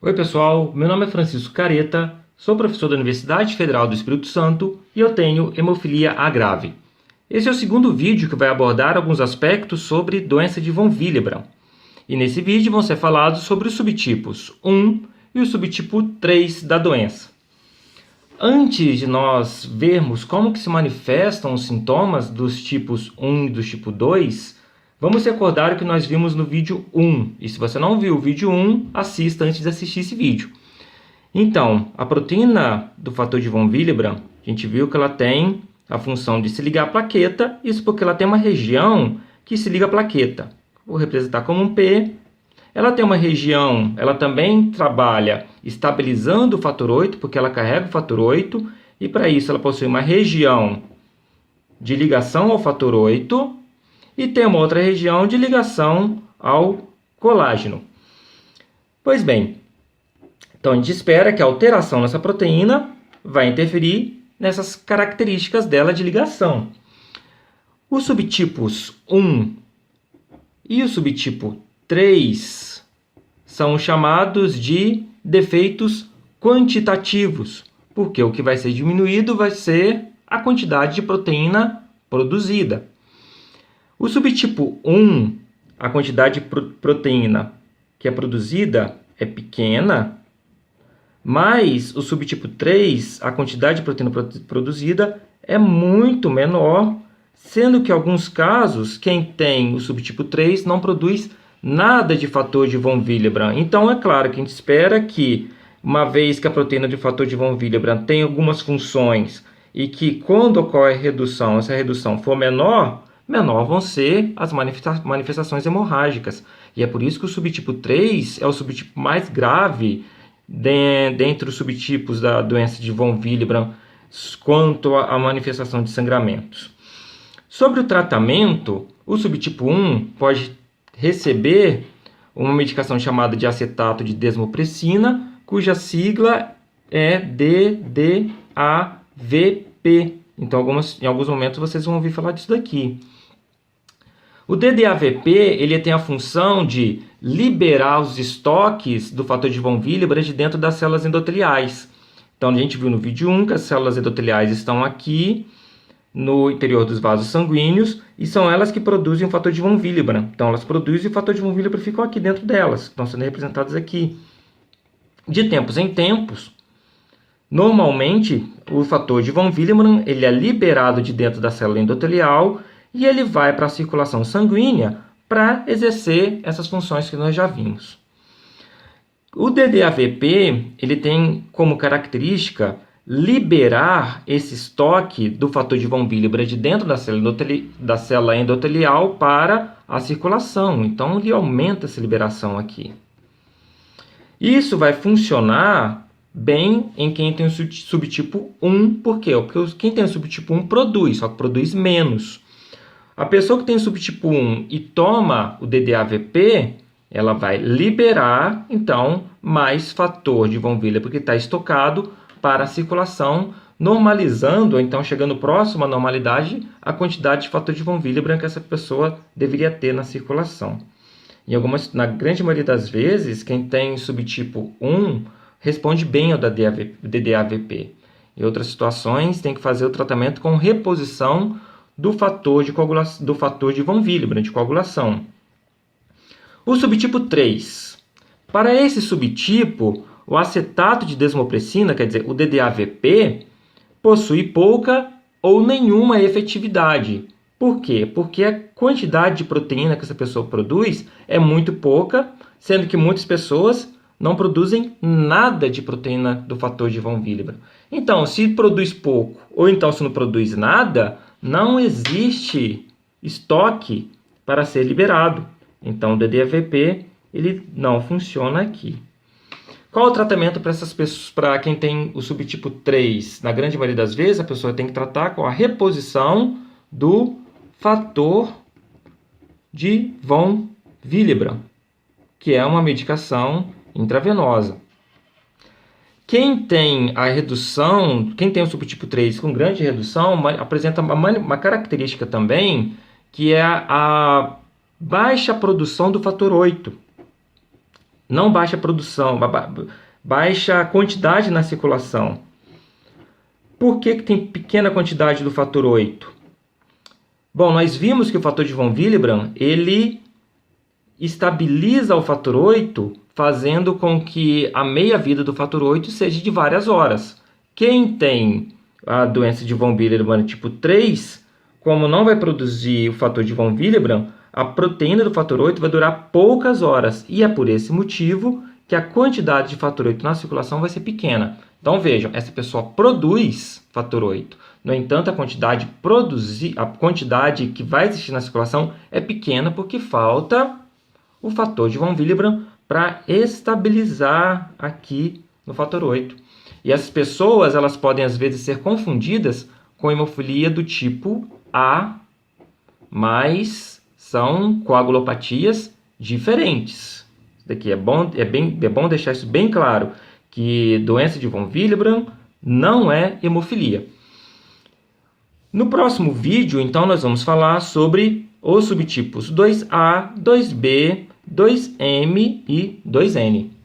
Oi pessoal, meu nome é Francisco Careta, sou professor da Universidade Federal do Espírito Santo e eu tenho hemofilia A grave. Esse é o segundo vídeo que vai abordar alguns aspectos sobre doença de von Willebrand. E nesse vídeo vão ser falados sobre os subtipos 1 e o subtipo 3 da doença. Antes de nós vermos como que se manifestam os sintomas dos tipos 1 e do tipo 2, vamos recordar o que nós vimos no vídeo 1. E se você não viu o vídeo 1, assista antes de assistir esse vídeo. Então, a proteína do fator de von Willebrand, a gente viu que ela tem a função de se ligar à plaqueta, isso porque ela tem uma região que se liga à plaqueta. Vou representar como um P. Ela tem uma região, ela também trabalha estabilizando o fator 8, porque ela carrega o fator 8, e para isso ela possui uma região de ligação ao fator 8, e tem uma outra região de ligação ao colágeno. Pois bem, então a gente espera que a alteração nessa proteína vai interferir nessas características dela de ligação. Os subtipos 1 e o subtipo 3 são chamados de defeitos quantitativos, porque o que vai ser diminuído vai ser a quantidade de proteína produzida. O subtipo 1, a quantidade de proteína que é produzida é pequena, mas o subtipo 3, a quantidade de proteína produzida é muito menor, sendo que em alguns casos, quem tem o subtipo 3 não produz nada de fator de von Willebrand. Então, é claro que a gente espera que, uma vez que a proteína de fator de von Willebrand tem algumas funções e que quando ocorre redução, essa redução for menor vão ser as manifestações hemorrágicas. E é por isso que o subtipo 3 é o subtipo mais grave dentre os subtipos da doença de von Willebrand quanto à manifestação de sangramentos. Sobre o tratamento, o subtipo 1 pode receber uma medicação chamada de acetato de desmopressina, cuja sigla é DDAVP. Então, em alguns momentos vocês vão ouvir falar disso daqui. O DDAVP ele tem a função de liberar os estoques do fator de von Willebrand de dentro das células endoteliais. Então, a gente viu no vídeo 1 que as células endoteliais estão aqui no interior dos vasos sanguíneos e são elas que produzem o fator de von Willebrand. Então, elas produzem e o fator de von Willebrand ficam aqui dentro delas, estão sendo representadas aqui. De tempos em tempos, normalmente, o fator de von Willebrand ele é liberado de dentro da célula endotelial e ele vai para a circulação sanguínea para exercer essas funções que nós já vimos. O DDAVP ele tem como característica liberar esse estoque do fator de von Willebrand de dentro da célula endotelial para a circulação. Então, ele aumenta essa liberação aqui. Isso vai funcionar bem em quem tem o subtipo 1. Por quê? Porque quem tem o subtipo 1 produz, só que produz menos. A pessoa que tem o subtipo 1 e toma o DDAVP, ela vai liberar, então, mais fator de von Willebrand, porque está estocado para a circulação, normalizando, ou então chegando próximo à normalidade, a quantidade de fator de von Willebrand que essa pessoa deveria ter na circulação. Na grande maioria das vezes, quem tem subtipo 1 responde bem ao DDAVP. Em outras situações, tem que fazer o tratamento com reposição do fator de von Willebrand, de coagulação. O subtipo 3. Para esse subtipo, o acetato de desmopressina, quer dizer, o DDAVP, possui pouca ou nenhuma efetividade. Por quê? Porque a quantidade de proteína que essa pessoa produz é muito pouca, sendo que muitas pessoas não produzem nada de proteína do fator de von Willebrand. Então, se produz pouco, ou então se não produz nada, não existe estoque para ser liberado. Então, o DDAVP ele não funciona aqui. Qual o tratamento para essas pessoas, para quem tem o subtipo 3? Na grande maioria das vezes, a pessoa tem que tratar com a reposição do fator de von Willebrand, que é uma medicação intravenosa. Quem tem a redução, quem tem o subtipo 3 com grande redução, apresenta uma característica também, que é a baixa produção do fator 8. não baixa a produção, baixa a quantidade na circulação. Por que tem pequena quantidade do fator 8? Bom, nós vimos que o fator de von Willebrand, ele estabiliza o fator 8, fazendo com que a meia-vida do fator 8 seja de várias horas. Quem tem a doença de von Willebrand tipo 3, como não vai produzir o fator de von Willebrand, a proteína do fator 8 vai durar poucas horas. E é por esse motivo que a quantidade de fator 8 na circulação vai ser pequena. Então vejam, essa pessoa produz fator 8. No entanto, a quantidade que vai existir na circulação é pequena porque falta o fator de von Willebrand para estabilizar aqui no fator 8. E essas pessoas, elas podem às vezes ser confundidas com hemofilia do tipo A, mas são coagulopatias diferentes. Isso daqui é bom deixar isso bem claro, que doença de von Willebrand não é hemofilia. No próximo vídeo, então, nós vamos falar sobre os subtipos 2A, 2B, 2M e 2N.